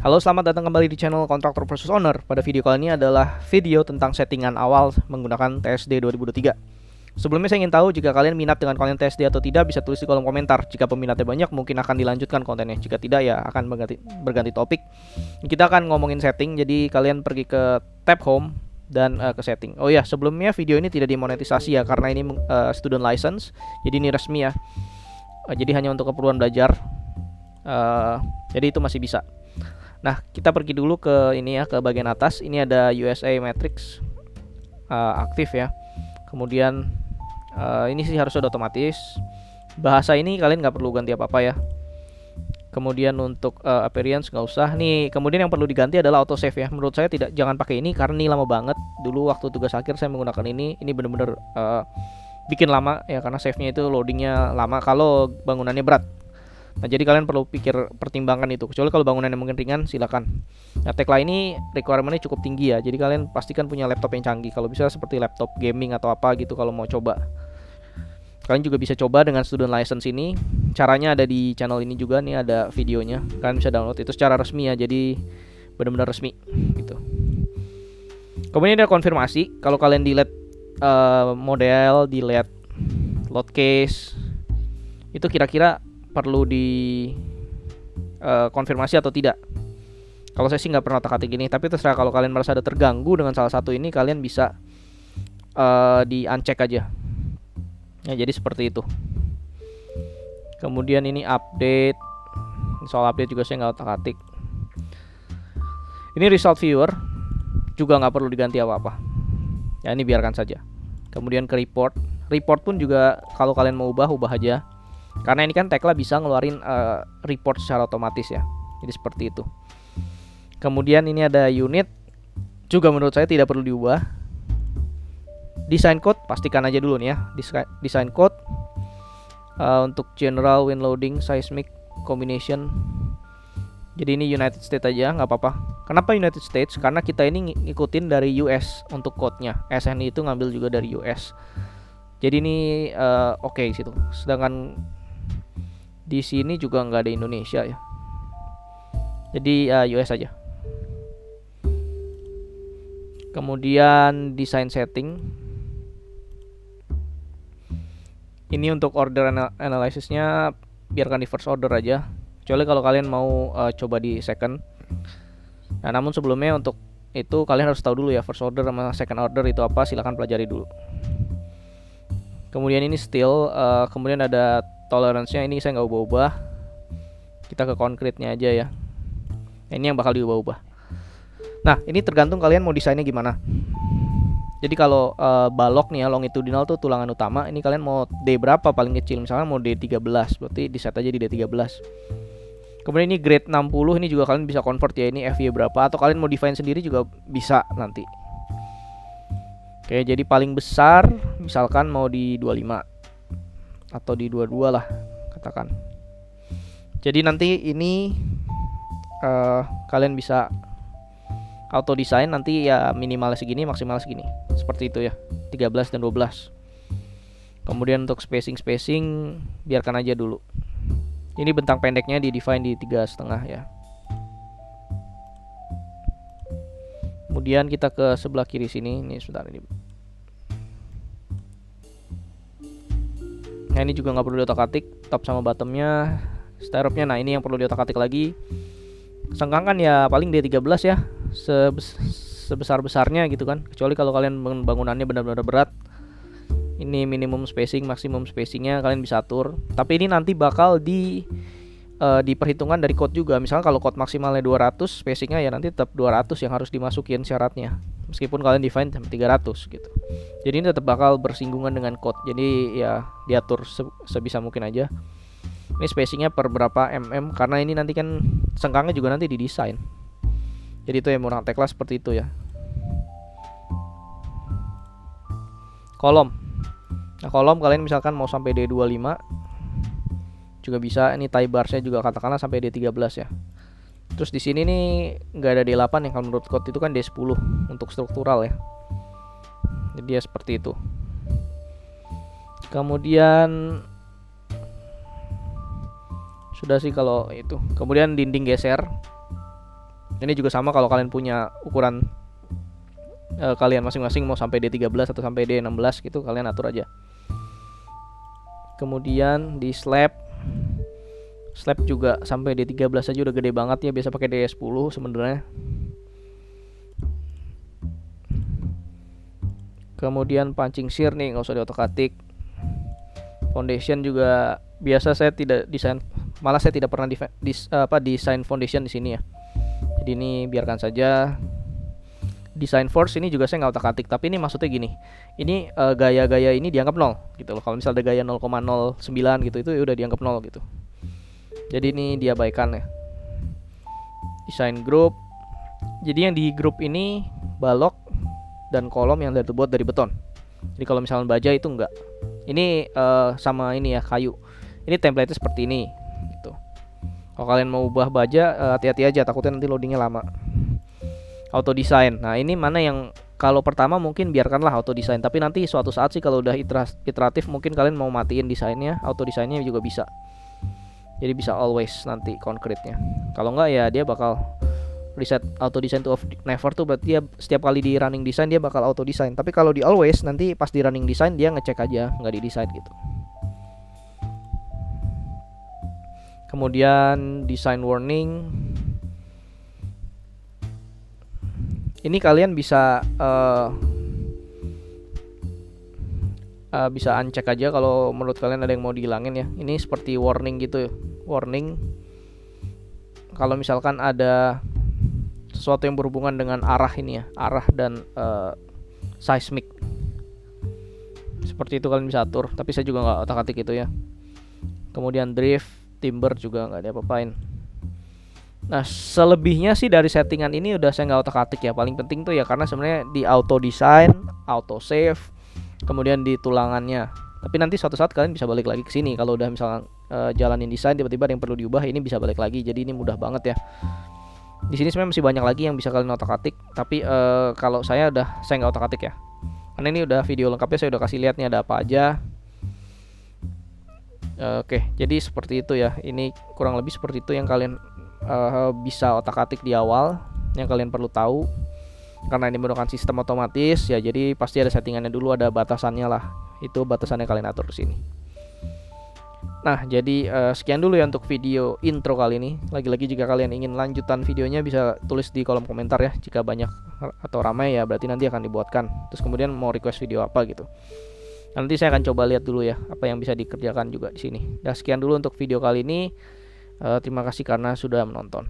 Halo, selamat datang kembali di channel Contractor vs Owner. Pada video kali ini adalah video tentang settingan awal menggunakan TSD 2023. Sebelumnya saya ingin tahu jika kalian minat dengan konten TSD atau tidak, bisa tulis di kolom komentar. Jika peminatnya banyak, mungkin akan dilanjutkan kontennya. Jika tidak, ya akan berganti topik. Kita akan ngomongin setting, jadi kalian pergi ke tab home dan ke setting. Oh ya, sebelumnya video ini tidak dimonetisasi ya, karena ini student license, jadi ini resmi ya. Jadi hanya untuk keperluan belajar. Jadi itu masih bisa. Nah, kita pergi dulu ke ini ya, ke bagian atas. Ini ada USA Matrix aktif ya. Kemudian ini sih harus sudah otomatis. Bahasa ini kalian nggak perlu ganti apa-apa ya. Kemudian untuk appearance nggak usah. Nih, kemudian yang perlu diganti adalah autosave ya. Menurut saya jangan pakai ini karena ini lama banget. Dulu waktu tugas akhir saya menggunakan ini. Ini bener-bener bikin lama ya, karena save-nya itu loadingnya lama kalau bangunannya berat. Nah, jadi kalian perlu pertimbangkan itu. Kecuali kalau bangunannya mungkin ringan, silakan. Nah, Tekla ini requirement-nya cukup tinggi ya. Jadi kalian pastikan punya laptop yang canggih. Kalau bisa seperti laptop gaming atau apa gitu kalau mau coba. Kalian juga bisa coba dengan student license ini. Caranya ada di channel ini juga, nih ada videonya. Kalian bisa download itu secara resmi ya. Jadi benar-benar resmi gitu. Kemudian ada konfirmasi. Kalau kalian delete model, delete load case, itu kira-kira perlu di konfirmasi atau tidak. Kalau saya sih nggak pernah otak-atik gini, tapi terserah. Kalau kalian merasa ada terganggu dengan salah satu ini, kalian bisa di uncheck aja ya, jadi seperti itu. Kemudian ini update. Soal update juga saya nggak otak-atik. Ini result viewer juga nggak perlu diganti apa-apa ya, ini biarkan saja. Kemudian ke report pun juga kalau kalian mau ubah aja. Karena ini kan Tekla bisa ngeluarin report secara otomatis ya. Jadi seperti itu. Kemudian ini ada unit. Juga menurut saya tidak perlu diubah. Design code pastikan aja dulu nih ya. Design code untuk general, wind loading, seismic combination. Jadi ini United States aja, nggak apa-apa. Kenapa United States? Karena kita ini ngikutin dari US untuk code-nya. SNI itu ngambil juga dari US. Jadi ini oke situ. Sedangkan di sini juga nggak ada Indonesia ya. Jadi US aja. Kemudian design setting. Ini untuk order analysisnya biarkan di first order aja. Kecuali kalau kalian mau coba di second. Nah, namun sebelumnya untuk itu kalian harus tahu dulu ya first order sama second order itu apa. Silahkan pelajari dulu. Kemudian ini steel. Kemudian ada tolerance-nya, ini saya nggak ubah-ubah. Kita ke concrete-nya aja ya. Ini yang bakal diubah-ubah. Nah, ini tergantung kalian mau desainnya gimana. Jadi kalau balok nih ya, longitudinal tuh tulangan utama. Ini kalian mau D berapa paling kecil? Misalnya mau D13, berarti di set aja di D13. Kemudian ini grade 60, ini juga kalian bisa convert ya. Ini FY berapa, atau kalian mau define sendiri juga bisa nanti. Oke, jadi paling besar misalkan mau di 25 atau di 22 lah katakan. Jadi nanti ini kalian bisa auto design nanti ya, minimal segini, maksimal segini. Seperti itu ya, 13 dan 12. Kemudian untuk spacing biarkan aja dulu. Ini bentang pendeknya di define di 3,5 ya. Kemudian kita ke sebelah kiri sini. Ini sebentar ini. Nah, ini juga nggak perlu diotak-atik. Top sama bottomnya, styropnya. Nah, ini yang perlu diotak-atik lagi. Sengkangan ya paling D13 ya, sebesar-besarnya gitu kan. Kecuali kalau kalian bangunannya benar-benar berat. Ini minimum spacing, maksimum spacingnya kalian bisa atur. Tapi ini nanti bakal diperhitungkan dari code juga. Misalnya kalau code maksimalnya 200, spacingnya ya nanti tetap 200 yang harus dimasukin syaratnya. Meskipun kalian define sampai 300 gitu. Jadi ini tetap bakal bersinggungan dengan code. Jadi ya diatur sebisa mungkin aja. Ini spacingnya per berapa mm, karena ini nanti kan sengkangnya juga nanti didesain. Jadi itu yang menggunakan Tekla seperti itu ya. Kolom. Nah, kolom kalian misalkan mau sampai D25 juga bisa. Ini tie bar-nya juga katakanlah sampai D13 ya. Terus di sini nih nggak ada D8 yang kalau menurut code itu kan D10 untuk struktural ya. Jadi ya seperti itu. Kemudian sudah sih kalau itu. Kemudian dinding geser. Ini juga sama kalau kalian punya ukuran kalian masing-masing mau sampai D13 atau sampai D16 gitu, kalian atur aja. Kemudian di slab juga sampai D13 aja udah gede banget ya, biasa pakai D10 sebenarnya. Kemudian punching shear nih nggak usah diotak-atik. Foundation juga biasa saya tidak desain, malah saya tidak pernah desain foundation di sini ya. Jadi ini biarkan saja. Design force ini juga saya nggak otak-atik, tapi ini maksudnya gini, ini gaya-gaya ini dianggap 0 gitu loh. Kalau misalnya ada gaya 0,09 gitu, itu udah dianggap 0 gitu. Jadi ini diabaikan ya. Design group, jadi yang di grup ini balok dan kolom yang terbuat dari beton. Jadi kalau misalnya baja itu enggak. Ini sama ini ya, kayu. Ini template-nya seperti ini gitu. Kalau kalian mau ubah baja, hati-hati aja, takutnya nanti loadingnya lama. Auto design. Nah, ini mana yang kalau pertama mungkin biarkanlah auto design, tapi nanti suatu saat sih kalau udah iteratif mungkin kalian mau matiin desainnya, auto desainnya juga bisa. Jadi bisa always nanti concrete-nya. Kalau enggak ya dia bakal reset auto design to off never tuh, berarti dia setiap kali di running design dia bakal auto design. Tapi kalau di always nanti pas di running design dia ngecek aja, nggak di design gitu. Kemudian design warning. Ini kalian bisa bisa uncheck aja kalau menurut kalian ada yang mau dihilangin ya. Ini seperti warning gitu ya. Warning kalau misalkan ada sesuatu yang berhubungan dengan arah ini ya, arah dan seismic. Seperti itu kalian bisa atur, tapi saya juga nggak otak-atik itu ya. Kemudian drift, timber juga nggak diapa-apain. Nah, selebihnya sih dari settingan ini udah saya nggak otak-atik ya. Paling penting tuh ya karena sebenarnya di auto design, auto save, kemudian di tulangannya. Tapi nanti suatu saat kalian bisa balik lagi ke sini kalau udah misalnya jalanin desain tiba-tiba ada yang perlu diubah, ini bisa balik lagi. Jadi ini mudah banget ya. Di sini sebenarnya masih banyak lagi yang bisa kalian otak-atik, tapi kalau saya nggak otak-atik ya. Karena ini udah video lengkapnya, saya udah kasih lihat nih ada apa aja. Oke, jadi seperti itu ya. Ini kurang lebih seperti itu yang kalian bisa otak-atik di awal, yang kalian perlu tahu. Karena ini menggunakan sistem otomatis ya, jadi pasti ada settingannya dulu, ada batasannya lah. Itu batasannya kalian atur di sini. Nah, jadi sekian dulu ya untuk video intro kali ini. Lagi-lagi jika kalian ingin lanjutan videonya bisa tulis di kolom komentar ya. Jika banyak atau ramai ya berarti nanti akan dibuatkan. Terus kemudian mau request video apa gitu. Nanti saya akan coba lihat dulu ya apa yang bisa dikerjakan juga di sini. Nah, sekian dulu untuk video kali ini. Terima kasih karena sudah menonton.